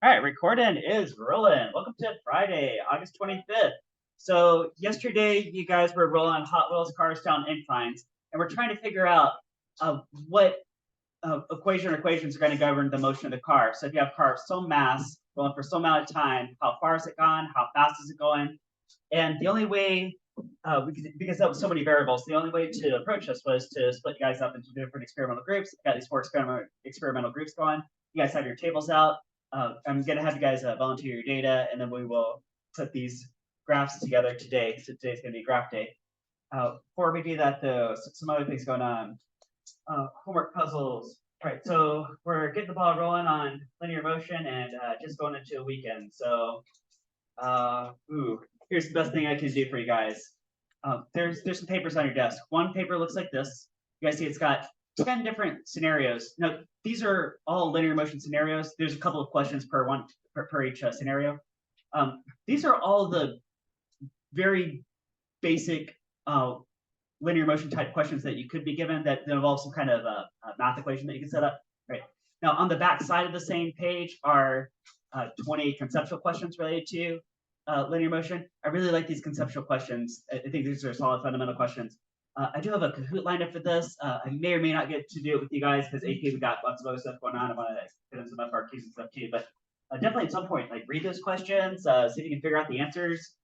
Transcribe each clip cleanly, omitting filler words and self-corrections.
All right, recording is rolling. Welcome to Friday, August 25th. So yesterday, you guys were rolling Hot Wheels cars down inclines, and we're trying to figure out what equations are going to govern the motion of the car. So if you have a car of some mass going for some amount of time, how far is it gone? How fast is it going? And the only way, because that was so many variables, the only way to approach this was to split you guys up into different experimental groups. Got these four experimental groups going. You guys have your tables out. I'm going to have you guys volunteer your data, and then we will put these graphs together today. So today's going to be graph day. Before we do that, though, some other things going on. Homework puzzles. All right, so we're getting the ball rolling on linear motion and just going into a weekend. So, here's the best thing I can do for you guys. There's some papers on your desk. One paper looks like this. You guys see it's got 10 different scenarios. Now, these are all linear motion scenarios. There's a couple of questions per each scenario. These are all the very basic linear motion type questions that you could be given that involve some kind of a math equation that you can set up. Right. Now, on the back side of the same page are 20 conceptual questions related to linear motion. I really like these conceptual questions. I think these are solid fundamental questions. I do have a Kahoot lined up for this. I may or may not get to do it with you guys because AP, we got lots of other stuff going on. I want to get in some FRQs and stuff too. But definitely at some point, like read those questions, see if you can figure out the answers.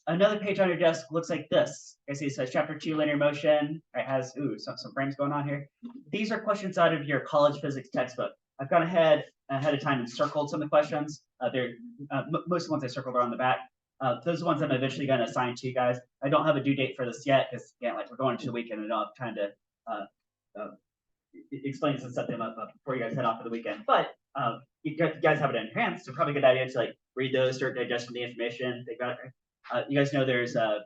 Another page on your desk looks like this. I see it says chapter 2 linear motion. It has some frames going on here. These are questions out of your college physics textbook. I've gone ahead of time and circled some of the questions. Most of the ones I circled are on the back. Those are the ones I'm eventually going to assign to you guys. I don't have a due date for this yet because again, like we're going into the weekend and I don't have time to explain this and set them up before you guys head off for the weekend. But you guys have it in your hands, so probably a good idea to like read those, start digesting the information. Think about it. You guys know there's a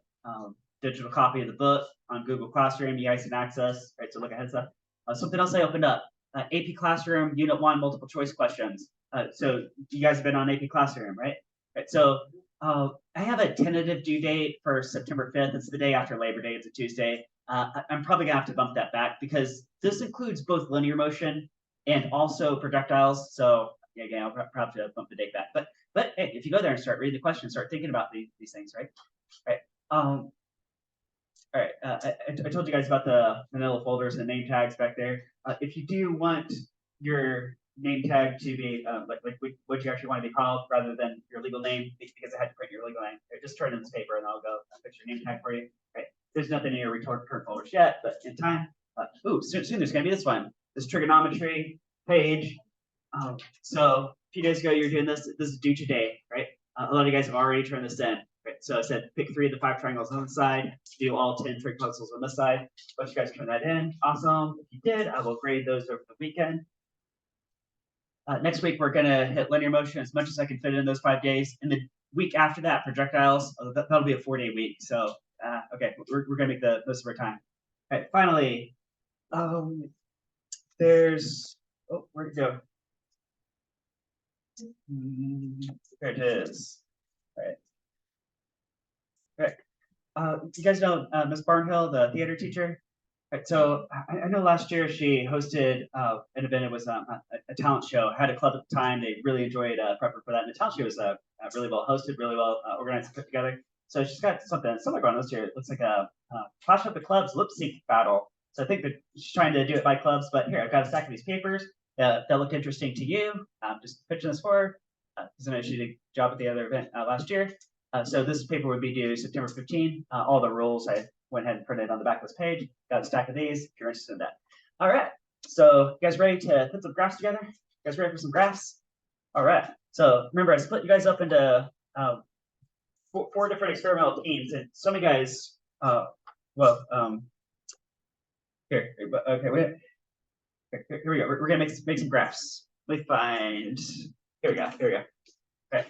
digital copy of the book on Google Classroom. You guys can access. Right, so look ahead stuff. Something else I opened up. AP Classroom Unit 1 multiple choice questions. So you guys have been on AP Classroom, right? Right. So I have a tentative due date for September 5th. It's the day after Labor Day. It's a Tuesday. I'm probably gonna have to bump that back because this includes both linear motion and also projectiles. So yeah, again, I'll probably have to bump the date back. But hey, if you go there and start reading the questions, start thinking about these things, right? Right. All right. I told you guys about the manila folders and name tags back there. If you do want your name tag to be like what you actually want to be called rather than your legal name, because I had to print your legal name, just turn in this paper and I'll go fix your name tag for you. Right. There's nothing in your return folders yet, but in time. Soon there's going to be this one, this trigonometry page. So a few days ago you were doing this. This is due today, right? A lot of you guys have already turned this in. Right, so I said pick 3 of the 5 triangles on the side, do all 10 trig puzzles on this side. Bunch of you guys turn that in. Awesome. If you did, I will grade those over the weekend. Next week, we're going to hit linear motion as much as I can fit in those 5 days. And the week after that, projectiles, that'll be a 4-day week. So, okay, we're going to make the most of our time. All right, finally, there's, where'd it go? There it is. All right. Right. You guys know Miss Barnhill, the theater teacher? Right, so I know last year she hosted an event. It was a talent show. I had a club at the time. They really enjoyed prepping for that. And the talent show was really well hosted, really well organized and put together. So she's got something similar going on this year. It looks like a Clash of the Clubs lip sync battle. So I think that she's trying to do it by clubs. But here, I've got a stack of these papers that looked interesting to you. Just pitching this forward. Because I know she did a job at the other event last year. So this paper would be due September 15. All the rules I went ahead and printed on the back of this page. Got a stack of these if you're interested in that. All right. So you guys ready to put some graphs together? You guys ready for some graphs? All right. So remember, I split you guys up into 4 different experimental teams. And some of you guys, here, okay, here we go. We're going to make some graphs. Let me find, here we go. Okay.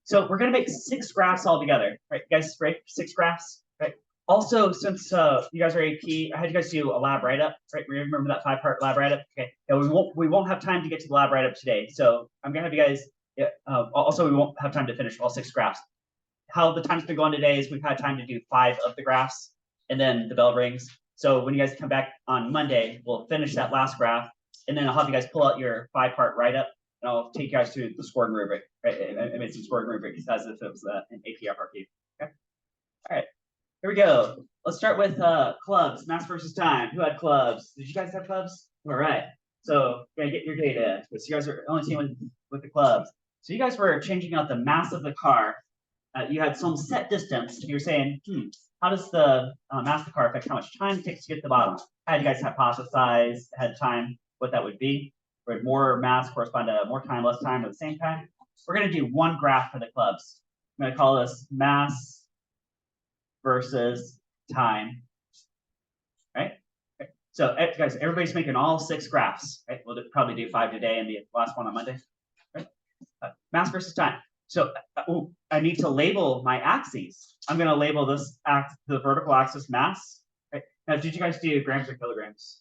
So we're going to make 6 graphs all together, right? You guys ready for 6 graphs, right? Also, since you guys are AP, I had you guys do a lab write-up, right? Remember that 5-part lab write-up? Okay. Yeah, we won't have time to get to the lab write-up today, so I'm going to have you guys. Also, we won't have time to finish all 6 graphs. How the time's been going today is we've had time to do 5 of the graphs, and then the bell rings. So when you guys come back on Monday, we'll finish that last graph, and then I'll have you guys pull out your 5-part write-up. and I'll take you guys through the scoring rubric. Right? I made some scoring rubric as if it was an APFRQ. Okay. All right. Here we go. Let's start with clubs, mass versus time. Who had clubs? Did you guys have clubs? All right. So you're gonna get your data because you guys are only team with the clubs. So you guys were changing out the mass of the car. You had some set distance. You're saying, how does the mass of the car affect how much time it takes to get to the bottom? How do you guys hypothesize ahead of time what that would be? Would more mass correspond to more time, less time, or the same time? We're going to do one graph for the clubs. I'm going to call this mass versus time, right? So guys, everybody's making all 6 graphs, right? We'll probably do 5 today and the last one on Monday, right? Mass versus time. So I need to label my axes. I'm going to label this the vertical axis mass. Right? Now, did you guys do grams or kilograms?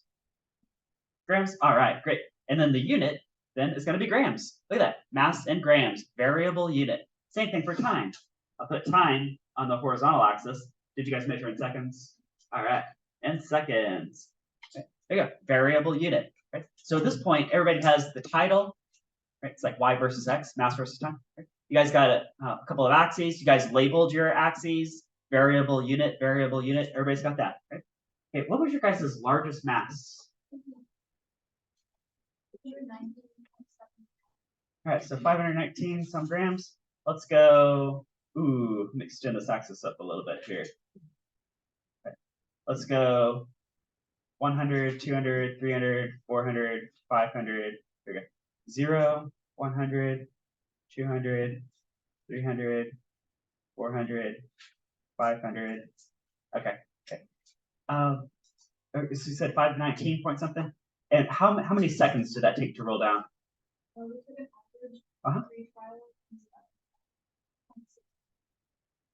Grams? All right, great. And then the unit then is going to be grams. Look at that, mass in grams, variable unit. Same thing for time. I'll put time on the horizontal axis. Did you guys measure in seconds? All right, in seconds. Okay. There you go, variable unit. Right? So at this point, everybody has the title. Right? It's like y versus x, mass versus time. Right? You guys got a couple of axes. You guys labeled your axes, variable unit, variable unit. Everybody's got that, right? Okay, what was your guys' largest mass? All right, so 519 some grams. Let's go, let me extend this axis up a little bit here. Okay. Let's go 100, 200, 300, 400, 500, here we go. 0, 100, 200, 300, 400, 500. Okay. So you said 519 point something? And how many seconds did that take to roll down?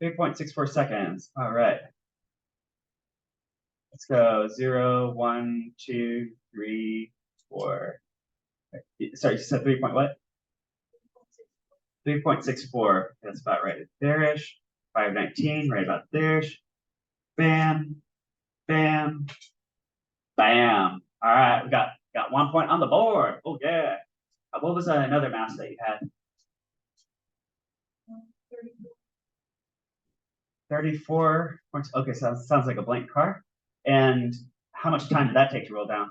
3.64 seconds. All right. Let's go 0, 1, 2, 3, 4. Sorry, you said 3 point what? 3.64. That's about right there-ish. 519, right about there-ish. Bam, bam, bam. All right, we got 1 point on the board. Oh yeah. What was another mass that you had? 34 points. Okay, so that sounds like a blank car. And how much time did that take to roll down?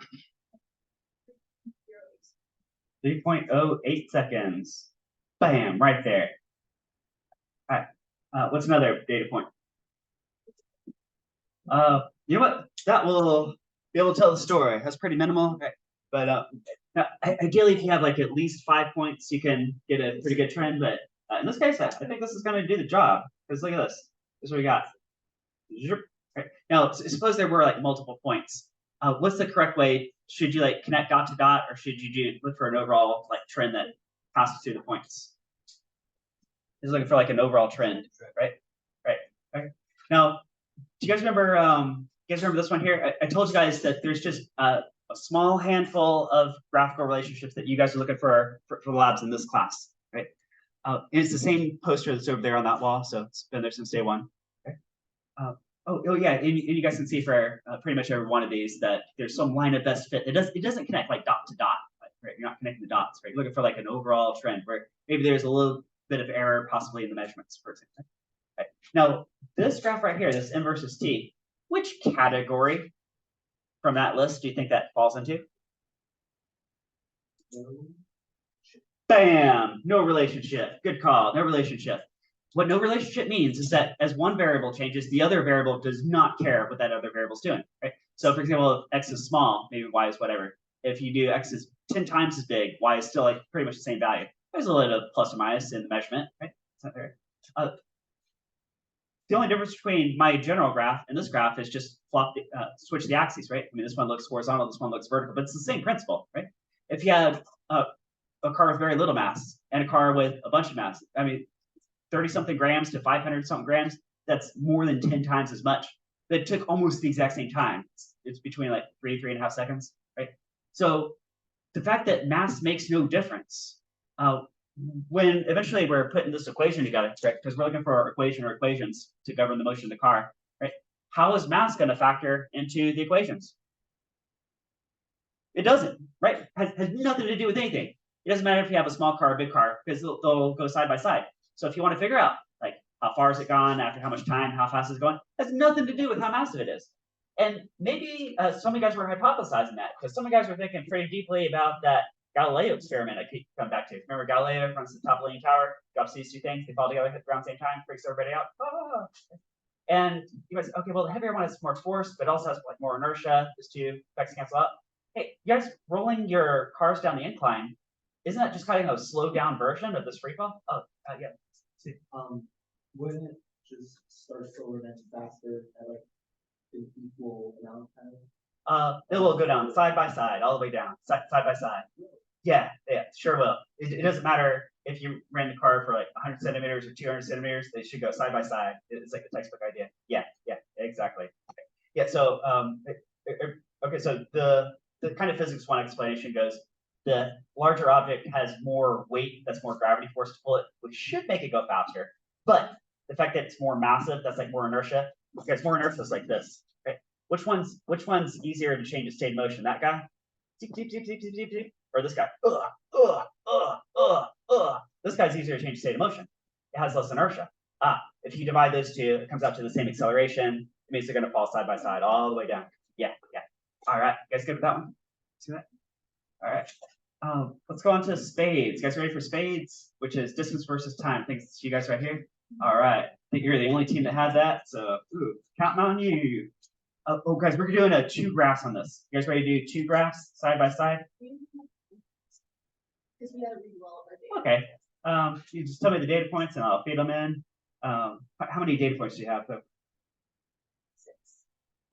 3.08 seconds. Bam, right there. All right. What's another data point? You know what? That will be able to tell the story. That's pretty minimal. Okay. But now, ideally, if you have like at least 5 points, you can get a pretty good trend. But in this case, I think this is going to do the job. Because look at this. This is what we got. Okay. Now, suppose there were like multiple points. What's the correct way? Should you like connect dot to dot, or should you look for an overall like trend that passes through the points? Is looking for like an overall trend, right? Right. Okay. Now, do you guys remember? This one here? I told you guys that there's just a small handful of graphical relationships that you guys are looking for the labs in this class, right? It's the same poster that's over there on that wall, so it's been there since day one. Okay. Oh yeah, and you guys can see for pretty much every one of these that there's some line of best fit. It doesn't connect like dot to dot, right? You're not connecting the dots, right? You're looking for like an overall trend where maybe there's a little bit of error possibly in the measurements, for example. Right. Now, this graph right here, this M versus T, which category from that list do you think that falls into? Bam! No relationship. Good call. No relationship. What no relationship means is that as one variable changes, the other variable does not care what that other variable is doing. Right? So, for example, if x is small, maybe y is whatever. If you do x is 10 times as big, y is still like pretty much the same value. There's a little plus or minus in the measurement, right? It's not there. The only difference between my general graph and this graph is just switch the axes, right? I mean, this one looks horizontal, this one looks vertical, but it's the same principle, right? If you had a car with very little mass and a car with a bunch of mass, I mean, 30-something grams to 500-something grams, that's more than 10 times as much. That took almost the exact same time. It's between like 3.5 seconds, right? So the fact that mass makes no difference, when eventually we're putting this equation together, right? Because we're looking for our equation or equations to govern the motion of the car, right? How is mass going to factor into the equations? It doesn't, right? Has nothing to do with anything. It doesn't matter if you have a small car or a big car, because they'll go side by side. So if you want to figure out like how far has it gone after how much time, how fast is it going, it has nothing to do with how massive it is. And maybe some of you guys were hypothesizing that, because some of you guys were thinking pretty deeply about that Galileo experiment I keep coming back to. Remember Galileo runs to the top of the Leaning Tower, drops these two things, they fall together around the same time, freaks everybody out. Ah. And you guys, okay, well, the heavier one has more force, but also has like more inertia. These two effects cancel out. Hey, you guys rolling your cars down the incline, isn't that just kind of a slowed down version of this free fall? Oh, yeah. See, wouldn't it just start slower then faster at like an equal amount of time? It will go down side by side, all the way down, side by side. Yeah, sure will. It doesn't matter if you ran the car for like 100 centimeters or 200 centimeters, they should go side by side. It's like the textbook idea. Yeah, exactly. Okay. Yeah, so, okay, so the kind of physics one explanation goes, the larger object has more weight, that's more gravity force to pull it, which should make it go faster. But the fact that it's more massive, that's like more inertia. Okay, it's more inertia, it's like this. Okay? Which one's easier to change its state of motion? That guy? Deep, deep, deep, deep, deep, deep, deep. Or this guy? This guy's easier to change state of motion. It has less inertia. If you divide those two, it comes out to the same acceleration. It means they're going to fall side by side all the way down. Yeah. All right, you guys good with that one? See that? All right. Let's go on to spades. You guys ready for spades? Which is distance versus time. Thanks to you guys right here. All right. I think you're the only team that had that. So counting on you. Oh, guys, we're doing 2 graphs on this. You guys ready to do 2 graphs side by side? Because we got to redo all of our data. Okay. You just tell me the data points and I'll feed them in. How many data points do you have, though? 6.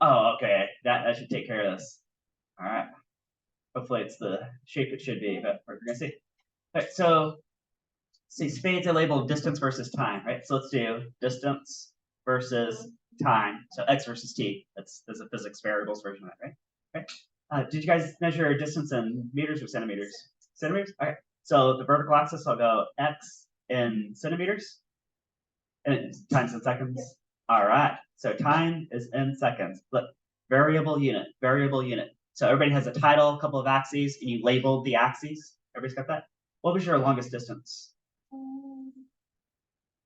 Oh, okay. That should take care of this. All right. Hopefully it's the shape it should be, but we're gonna see. All right, so see, spades are labeled distance versus time, right? So let's do distance versus time. So x versus t. There's a physics variables version of that, right? Okay. Did you guys measure distance in meters or centimeters? Centimeters? Okay. So the vertical axis, I'll go x in centimeters and times in seconds. Yes. All right. So time is in seconds. Look, variable unit. So everybody has a title, a couple of axes, and you labeled the axes. Everybody's got that? What was your longest distance?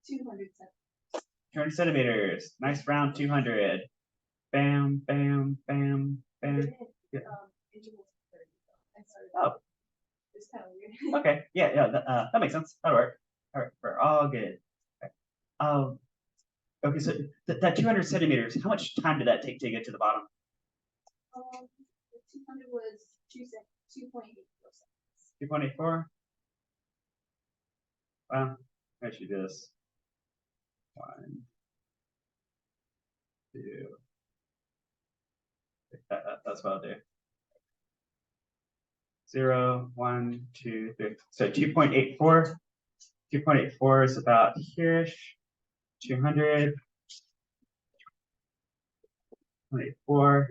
200 centimeters. 200 centimeters. Nice round 200. Bam, bam, bam, bam. Yeah. Oh. It's kind of weird. Okay. Yeah. That makes sense. That'll work. All right. We're all good. Okay. Okay. So that 200 centimeters, how much time did that take to get to the bottom? 200 was 2.84 2.84. seconds. Well, I should do this. 1, 2. That's what I'll do. 0, 1, 2, 3. So 2.84. 2.84 is about here-ish. 200. 24.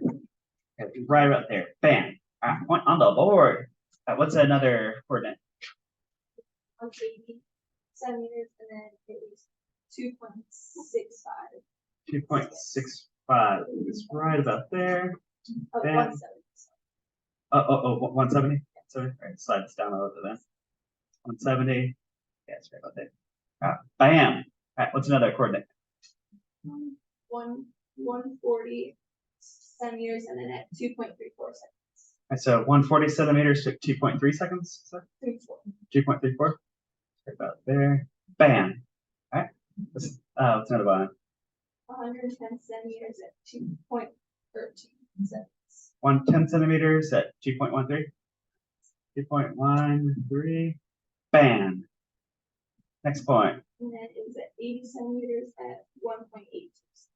Right about there. Bam. Point on the board. What's another coordinate? 180 centimeters, and then it was 2.65. 2.65 is right about there. Oh, Bam. 170. 170? Sorry. All right, slide this down a little bit then. 170. Yeah, it's right about there. Bam. All right, what's another coordinate? 140 centimeters, and then at 2.34 seconds. Right, so 140 centimeters took 2.3 seconds. 2.34. Right about there. Bam. All right. What's another one? 110 centimeters at 2.13 seconds. 110 centimeters at 2.13. 2.13. Bam. Next point. And then it was at 80 centimeters at 1.82 seconds.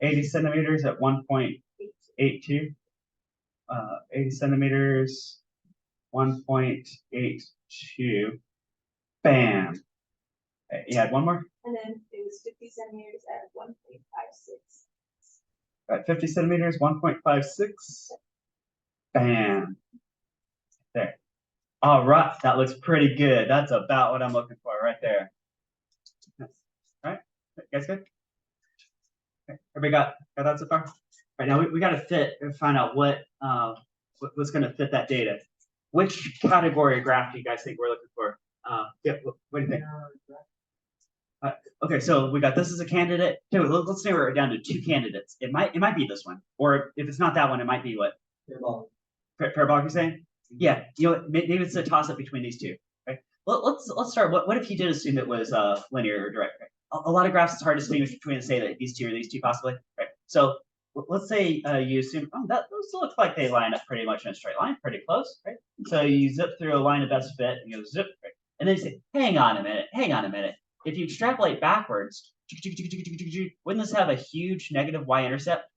80 centimeters at 1.82. 80 centimeters, 1.82. Bam. Okay, you had one more? And then it was 50 centimeters at 1.56. At 50 centimeters, 1.56. Bam. There. All right, that looks pretty good. That's about what I'm looking for right there. Nice. All right, you guys good? Okay. Everybody got that so far? All right, now we got to find out what's going to fit that data. which category graph do you guys think we're looking for? Yeah, what do you think? Okay, so we got this as a candidate. Okay, let's narrow it down to 2 candidates. It might be this one, or if it's not that one, it might be what? Parabolic, you're saying? Yeah, maybe it's a toss up between these two. Right? Well, let's start. What if you did assume it was linear or direct? Right? A lot of graphs it's hard to distinguish between and say that these two or these two possibly. Right? So let's say you assume those look like they line up pretty much in a straight line, pretty close, right? So you zip through a line of best fit, and you go zip, right? And then you say, hang on a minute. If you extrapolate backwards, wouldn't this have a huge negative y-intercept?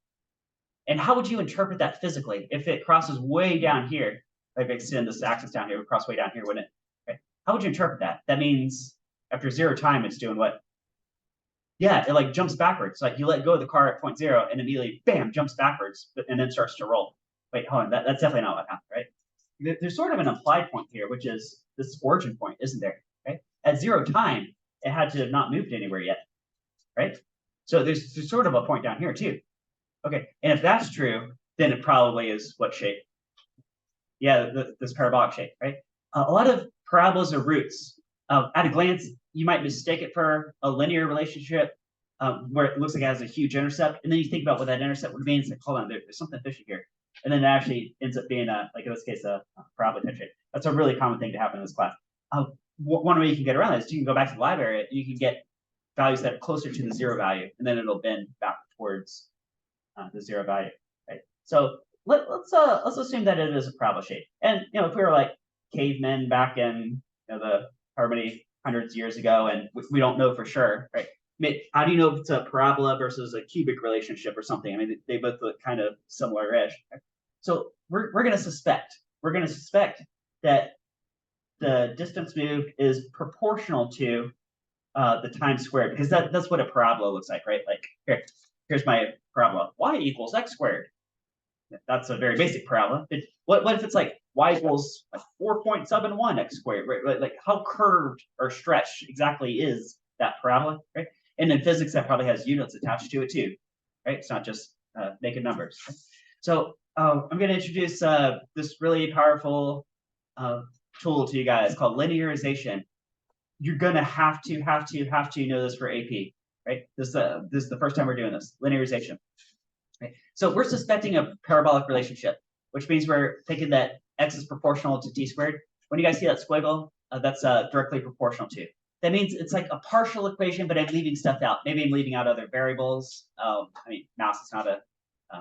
And how would you interpret that physically? If it crosses way down here, like extend this axis down here, it would cross way down here, wouldn't it? Okay. How would you interpret that? That means after 0 time, it's doing what? Yeah, it like jumps backwards. Like you let go of the car at point 0 and immediately, bam, jumps backwards, and then starts to roll. Wait, hold on, that's definitely not what happened, right? There's sort of an implied point here, which is this origin point, isn't there? Right? At 0 time, it had to have not moved anywhere yet, right? So there's sort of a point down here too. Okay, and if that's true, then it probably is what shape? Yeah, this parabolic shape, right? A lot of parabolas are roots. At a glance, you might mistake it for a linear relationship where it looks like it has a huge intercept, and then you think about what that intercept would mean. It's like, hold on, there's something fishy here, and then it actually ends up being like in this case, a parabola type shape. That's a really common thing to happen in this class. One way you can get around this is you can go back to the library, you can get values that are closer to the 0 value, and then it'll bend back towards the 0 value, right? So let's assume that it is a parabola shape. And if we were like cavemen back in the how many hundreds of years ago, and we don't know for sure, right? How do you know if it's a parabola versus a cubic relationship or something? I mean, they both look kind of similar-ish. Right? So we're going to suspect that the distance moved is proportional to the time squared, because that's what a parabola looks like, right? Like here's my parabola, y equals x squared. That's a very basic parabola. What if it's like y equals like 4.71 x squared, right? Like how curved or stretched exactly is that parabola, right? And in physics, that probably has units attached to it too, right? It's not just naked numbers. Right? So I'm going to introduce this really powerful tool to you guys called linearization. You're going to have to know this for AP, right? This is the first time we're doing this, linearization. Right? So we're suspecting a parabolic relationship, which means we're thinking that x is proportional to t squared. When you guys see that squiggle, that's directly proportional to. That means it's like a partial equation, but I'm leaving stuff out. Maybe I'm leaving out other variables. I mean, mass is not a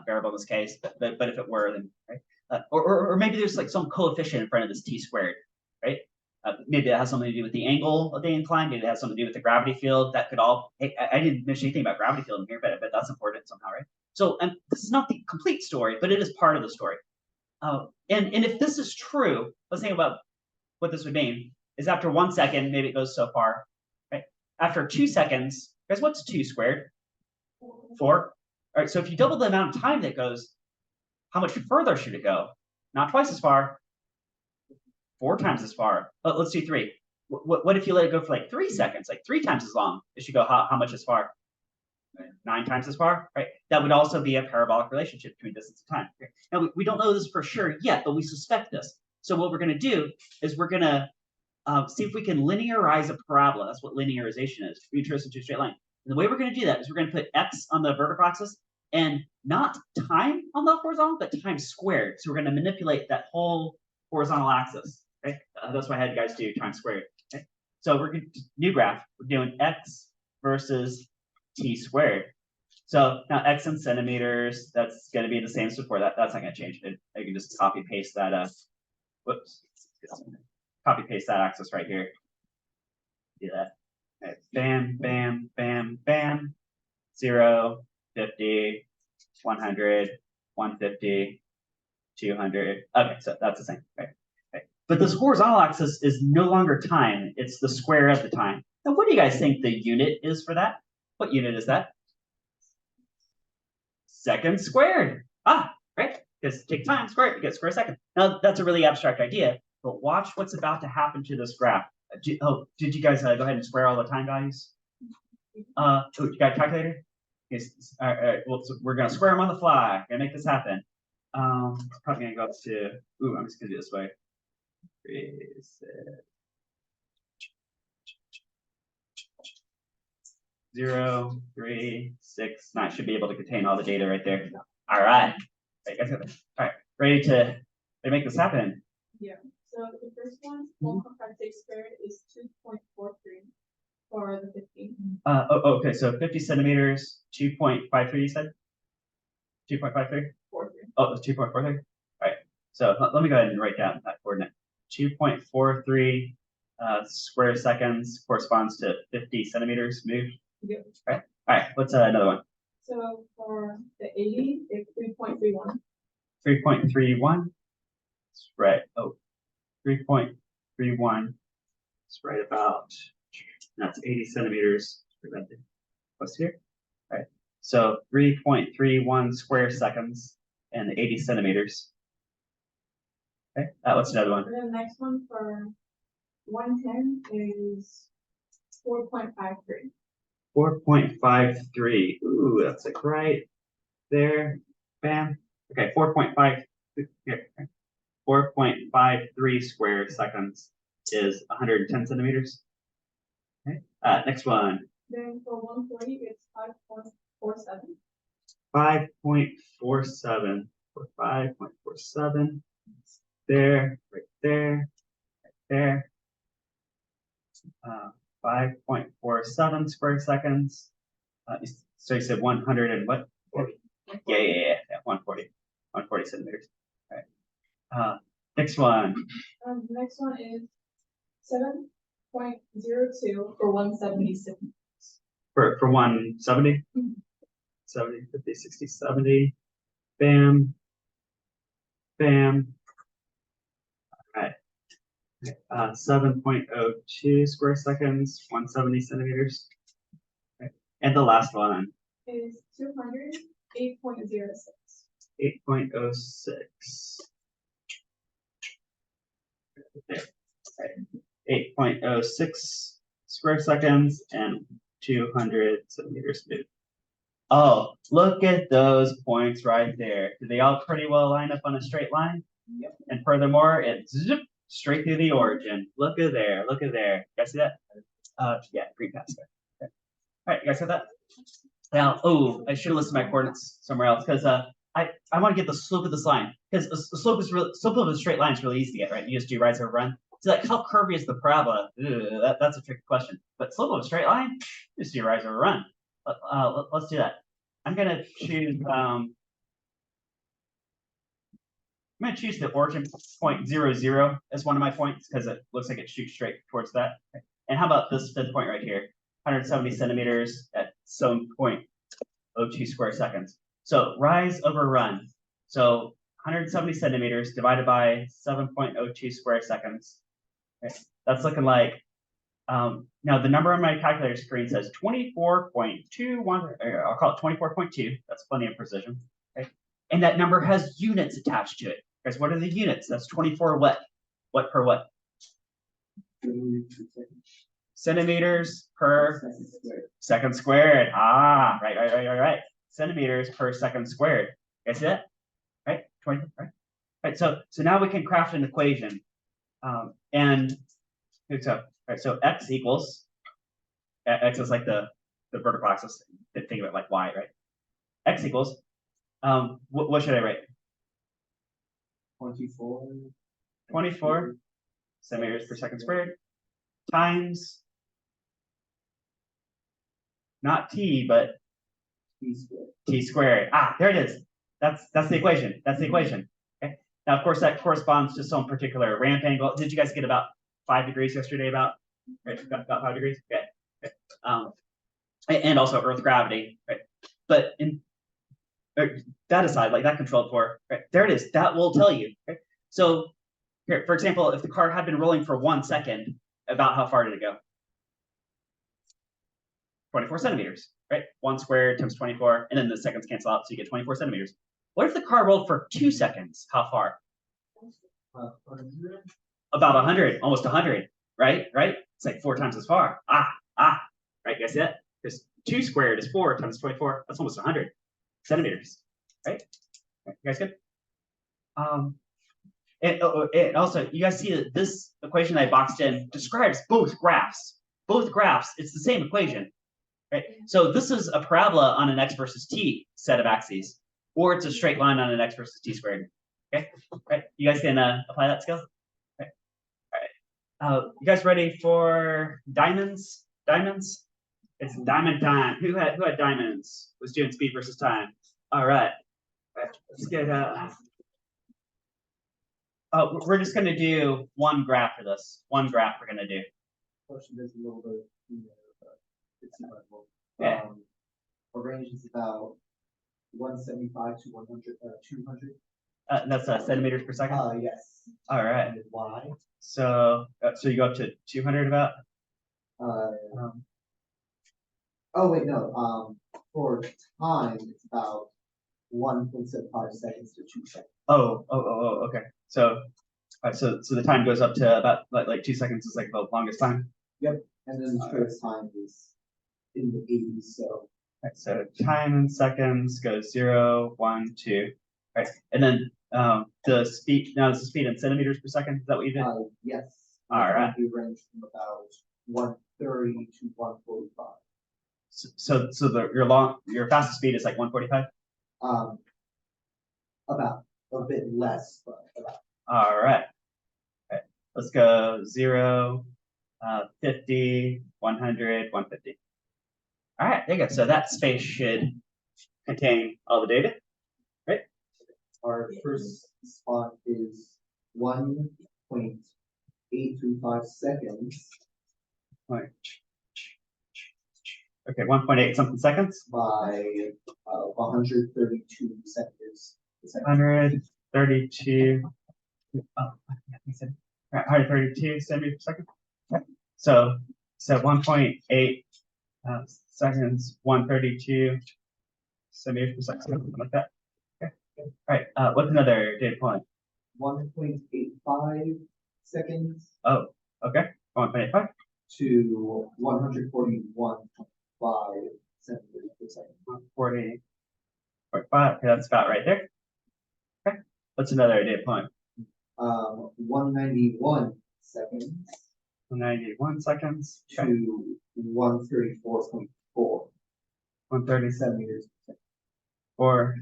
variable in this case, but if it were, then right? Or maybe there's like some coefficient in front of this t squared, right? Maybe that has something to do with the angle of the incline. Maybe it has something to do with the gravity field. That could all. Hey, I didn't mention anything about gravity field in here, but that's important somehow, right? So this is not the complete story, but it is part of the story. And if this is true, let's think about what this would mean. Is after 1 second, maybe it goes so far, right? After 2 seconds, guys, what's 2 squared? 4. All right, so if you double the amount of time that goes, how much further should it go? Not twice as far, 4 times as far. Let's do 3. What if you let it go for like 3 seconds, like 3 times as long? It should go how much as far? 9 times as far, right? That would also be a parabolic relationship between distance and time. Now, we don't know this for sure yet, but we suspect this. So what we're going to do is we're going to see if we can linearize a parabola. That's what linearization is. We trace into a straight line. And the way we're going to do that is we're going to put x on the vertical axis and not time on the horizontal, but time squared. So we're going to manipulate that whole horizontal axis. Right? That's why I had you guys do time squared. Okay? So we're going to new graph. We're doing x versus t squared. So now x in centimeters, that's going to be the same as before. That's not going to change. I can just copy paste that. Whoops. Copy paste that axis right here. Do that. Right. Bam, bam, bam, bam. 0, 50, 100, 150, 200. Okay, so that's the same. Right. Right. But this horizontal axis is no longer time. It's the square of the time. Now, what do you guys think the unit is for that? What unit is that? Seconds squared. Right? Because take time squared, you get square second. Now, that's a really abstract idea, but watch what's about to happen to this graph. Did you guys go ahead and square all the time values? You got a calculator? Yes. All right. Well, so we're going to square them on the fly. Going to make this happen. Probably going to go up to, I'm just going to do it this way. 3, 6. 0, 3, 6, 9 should be able to contain all the data right there. All right. All right, ready to make this happen? Yeah, so the first one, 1.56 squared is 2.43 for the 15. Okay, so 50 centimeters, 2.53, you said? 2.53? 43. Oh, it's 2.43? All right, so let me go ahead and write down that coordinate. 2.43 square seconds corresponds to 50 centimeters moved. Yep. All right, what's another one? So for the 80, it's 3.31. 3.31. Right. Oh, 3.31. It's right about, that's 80 centimeters. What's here? All right. So 3.31 square seconds and 80 centimeters. Okay. What's another one? And then the next one for 110 is 4.53. 4.53. Ooh, that's like right there. Bam. Okay, 4.5. Here. 4.53 square seconds is 110 centimeters. Okay. Next one. Then for 140, it's 5.47. 5.47. 5.47. There, right there, right there. 5.47 square seconds. So you said 100 and what? 40. Yeah, 140. 140 centimeters. All right. Next one. The next one is 7.02 for 176. For 170? 70, 50, 60, 70. Bam. Bam. All right. 7.02 square seconds, 170 centimeters. Okay. And the last one Is 200, 8.06. 8.06. Okay. 8.06 square seconds and 200 centimeters moved. Oh, look at those points right there. Do they all pretty well line up on a straight line? Yep. And furthermore, it's zip straight through the origin. Look at there. Look at there. You guys see that? Yeah, green pass there. Okay. All right, you guys got that? Now, oh, I should have listed my coordinates somewhere else because I want to get the slope of this line because the slope of a straight line is really easy to get, right? You just do rise over run. So like, how curvy is the parabola? That's a tricky question. But slope of a straight line, just do rise over run. Let's do that. I'm gonna choose. I'm gonna choose the origin point 0, 0 as one of my points because it looks like it shoots straight towards that. And how about this fifth point right here? 170 centimeters at 7.02 square seconds. So rise over run. So 170 centimeters divided by 7.02 square seconds. Okay. That's looking like, now the number on my calculator screen says 24.21, I'll call it 24.2. That's plenty of precision. Okay. And that number has units attached to it. Guys, what are the units? That's 24 what? What per what? Centimeters per second squared. Ah, right. Centimeters per second squared. You see that? Right? 20, right? So now we can craft an equation. And so x equals, x is like the vertical axis. Think of it like y, right? X equals, what should I write? 24 centimeters per second squared times, not t, but t squared. Ah, there it is. That's the equation. That's the equation. Okay. Now, of course, that corresponds to some particular ramp angle. Did you guys get about 5 degrees yesterday? About 5 degrees. Okay. And also Earth gravity. Right. But that aside, like that controlled for. Right. There it is. That will tell you. Okay. So here, for example, if the car had been rolling for 1 second, about how far did it go? 24 centimeters, right? 1 squared times 24, and then the seconds cancel out, so you get 24 centimeters. What if the car rolled for 2 seconds? How far? About 100, almost 100, right? It's like 4 times as far. Right? You guys see that? Because 2 squared is 4 times 24. That's almost 100 centimeters, right? You guys good? And also, you guys see that this equation I boxed in describes both graphs. Both graphs, it's the same equation, right? So this is a parabola on an x versus t set of axes, or it's a straight line on an x versus t squared. Okay, right? You guys can apply that skill. Okay. All right. You guys ready for diamonds? Diamonds? It's diamond time. Who had diamonds? Was doing speed versus time. All right. All right. Let's get oh, we're just gonna do one graph for this. One graph we're gonna do. Question is a little bit, but it's not well. Yeah. Our range is about 175 to 100, 200. That's centimeters per second. Yes. All right. And why? So you go up to 200 about. Oh wait, no. For time, it's about 1.75 seconds to 2 seconds. Oh, okay. So, so the time goes up to about like 2 seconds is like the longest time. Yep. And then the shortest time is in the 80s. So. Right, so time in seconds goes 0, 1, 2. Right, and then the speed. Now, is the speed in centimeters per second? Is that what you did? Yes. All right. We range from about 130 to 145. So your fastest speed is like 145. About a bit less, but about. All right. Okay. Let's go 0, 50, 100, 150. All right, there you go. So that space should contain all the data, right? Our first spot is 1.835 seconds. Right. Okay, 1.8 something seconds. By 132 centimeters per second. 132. Oh, 132 centimeters per second. Okay. So 1.8 seconds, 132 centimeters per second, something like that. Okay. All right. What's another data point? 1.85 seconds. Oh, okay. 1.85 to 141.5 centimeters per second. 140.5. Okay, that's about right there. Okay. What's another data point? 191 seconds. 191 seconds. Okay. To 134.4. 130 centimeters per second. Or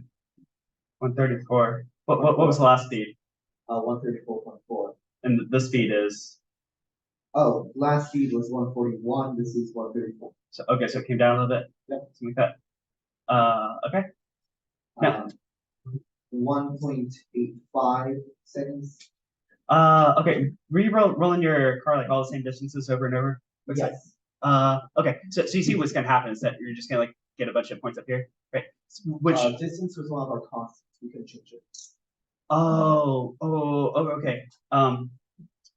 134. What was the last speed? 134.4. And the speed is. Oh, last speed was 141. This is 134. So okay, so it came down a little bit. Yep. Something like that. Okay. Now. 1.85 seconds. Okay. Were you rolling your car like all the same distances over and over? Looks yes. Like. Okay. So you see what's gonna happen is that you're just gonna like get a bunch of points up here, right? Which distance was one of our constants. We can change it. Oh, okay.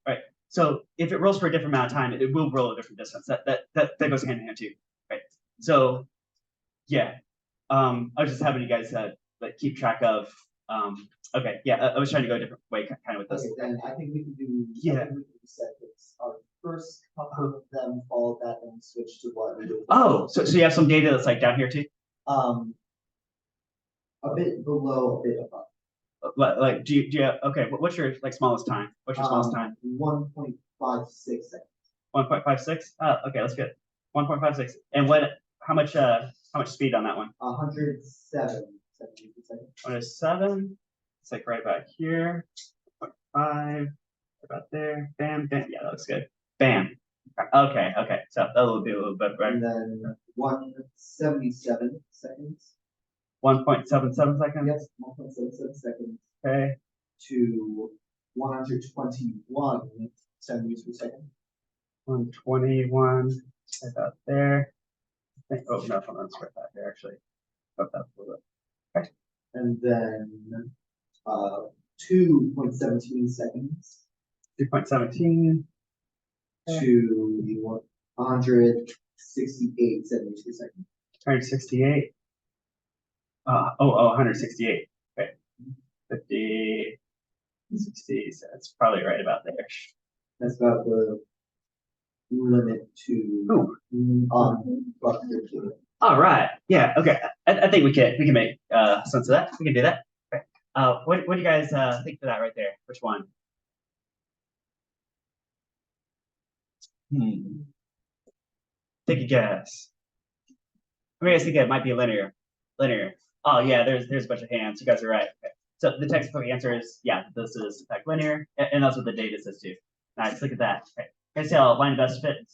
Right. So if it rolls for a different amount of time, it will roll a different distance. That goes hand in hand too, right? So, yeah. I was just having you guys like keep track of. Okay, yeah. I was trying to go a different way, kind of with this. Okay, then I think we can do. Yeah. We can do seconds. Our first couple of them followed that and switch to what we do. Oh, so you have some data that's like down here too. A bit below, a bit above. Like, do you have, okay? What's your like smallest time? What's your smallest time? 1.56 seconds. 1.56. Okay, let's get 1.56. And how much speed on that one? 107 centimeters per second. 107. It's like right about here. 0.5. About there. Bam, bam. Yeah, that looks good. Bam. Okay. So that will do a little bit better. And then 177 seconds. 1.77 seconds. Yes, 1.77 seconds. Okay. To 121 centimeters per second. 121. About there. Oh no, hold on, it's right back there actually. Up that a little bit. Okay. And then 2.17 seconds. 2.17. To 168 centimeters per second. 168. 168. Okay. 50, 60. So that's probably right about there. That's about the limit to All right. Yeah. Okay. I think we can make sense of that. We can do that. Okay. What do you guys think for that right there? Which one? Take a guess. I mean, I think it might be linear. Linear. Oh yeah, there's a bunch of hands. You guys are right. Okay. So the textbook answer is yeah, this is in fact linear, and that's what the data says too. Nice, look at that. Okay. Guys see how line of best fit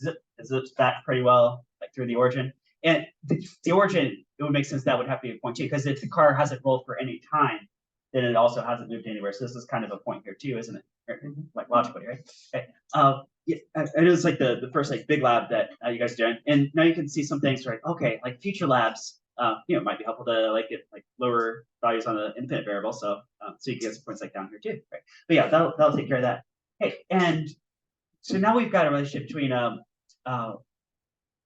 zips back pretty well, like through the origin. And the origin, it would make sense that would have to be a point too, because if the car hasn't rolled for any time, then it also hasn't moved anywhere. So this is kind of a point here too, isn't it? Like logically, right? Okay. Yeah, it was like the first like big lab that you guys are doing, and now you can see some things right. Okay, like future labs, it might be helpful to like get like lower values on the independent variable, so so you can get some points like down here too, right? But yeah, that'll take care of that. Hey, and so now we've got a relationship between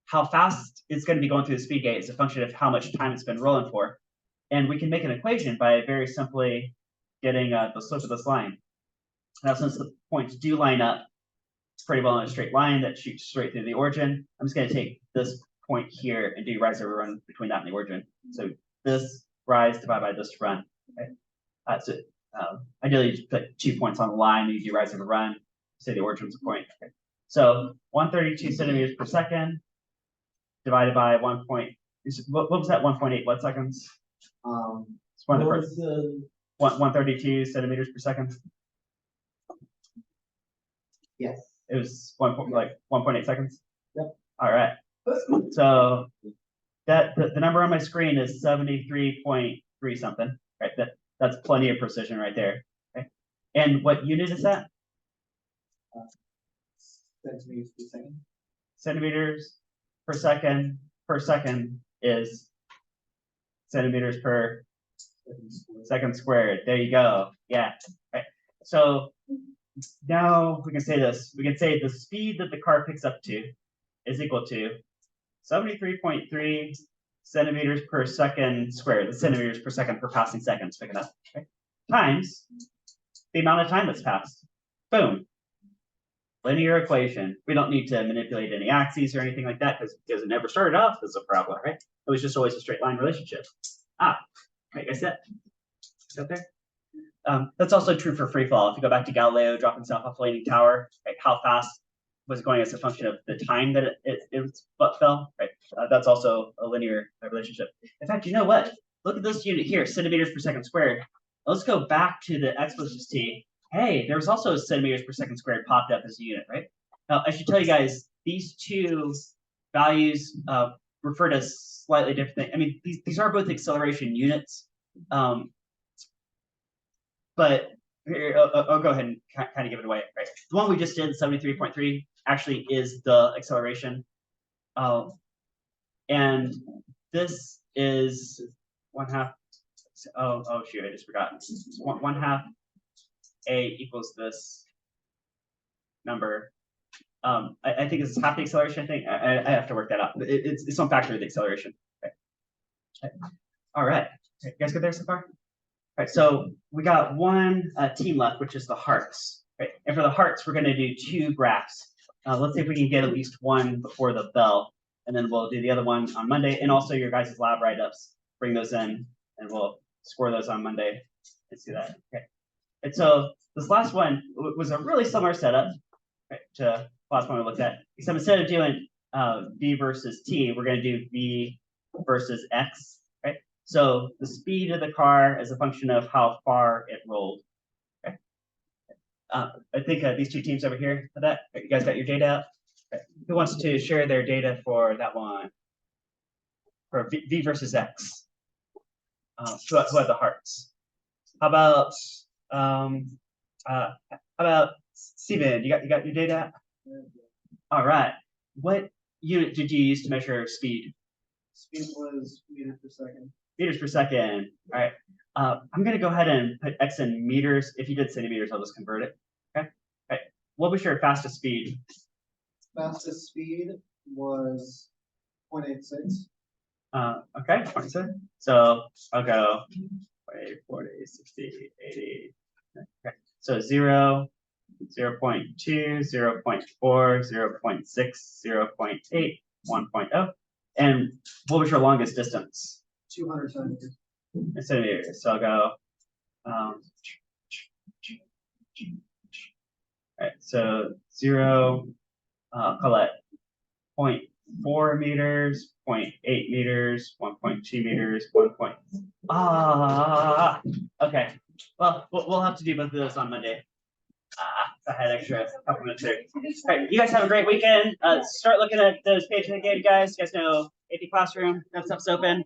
how fast it's going to be going through the speed gate is a function of how much time it's been rolling for, and we can make an equation by very simply getting the slope of this line. Now, since the points do line up pretty well in a straight line that shoots straight through the origin, I'm just going to take this point here and do rise over run between that and the origin. So this rise divided by this run. Okay? So ideally, you just put 2 points on the line, and you do rise over run. Say the origin's a point. Okay. So 132 centimeters per second divided by 1 point. What was that? 1.8 what seconds? It's one of the first. 132 centimeters per second. Yes. It was 1.8 seconds. Yep. All right. So that the number on my screen is 73.3 something. Right. That's plenty of precision right there. Okay. And what unit is that? Centimeters per second. Centimeters per second is centimeters per second squared. There you go. Yeah. Right. So now we can say this. We can say the speed that the car picks up to is equal to 73.3 centimeters per second squared. The centimeters per second per passing seconds picking up. Okay. Times the amount of time that's passed. Boom. Linear equation. We don't need to manipulate any axes or anything like that because it never started off as a parabola, right? It was just always a straight line relationship. Like I said, up there. That's also true for free fall. If you go back to Galileo dropping stuff off Leaning Tower, right, how fast was it going as a function of the time that it fell, right? That's also a linear relationship. In fact, you know what? Look at this unit here, centimeters per second squared. Let's go back to the x plus t. Hey, there's also centimeters per second squared popped up as a unit, right? Now, I should tell you guys, these two values refer to slightly different things. I mean, these are both acceleration units, but here, I'll go ahead and kind of give it away, right? The one we just did, 73.3, actually is the acceleration. And this is 1/2. Oh shoot, I just forgot. 1/2 a equals this number. I think this is half the acceleration. I think I have to work that out. It's some factor of the acceleration. Okay. All right, you guys good there so far? All right, so we got one team left, which is the hearts. Right, and for the hearts, we're going to do 2 graphs. Let's see if we can get at least one before the bell, and then we'll do the other one on Monday, and also your guys' lab write-ups. Bring those in, and we'll score those on Monday. Let's do that. Okay. And so this last one was a really similar setup, right, to the last one we looked at, except instead of doing v versus t, we're going to do v versus x, right? So the speed of the car is a function of how far it rolled. Okay. I think these two teams over here, that you guys got your data out? Okay. Who wants to share their data for that one? For v versus x? Who have the hearts? How about Steven? You got your data? All right. What unit did you use to measure speed? Speed was meters per second. Meters per second. All right. I'm gonna go ahead and put x in meters. If you did centimeters, I'll just convert it. Okay. All right. What was your fastest speed? Fastest speed was 0.86. Okay, 26. So I'll go 40, 60, 80. Okay. So 0, 0.2, 0.4, 0.6, 0.8, 1.0. And what was your longest distance? 200 centimeters. Centimeters. So I'll go Alright, so 0, call it 0.4 meters, 0.8 meters, 1.2 meters, 1 point. Okay. Well, we'll have to do both of those on Monday. I had extra couple minutes there. All right, you guys have a great weekend. Start looking at those pages again, guys. You guys know AP Classroom, that stuff's open.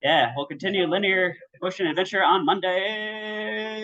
Yeah, we'll continue linear motion adventure on Monday.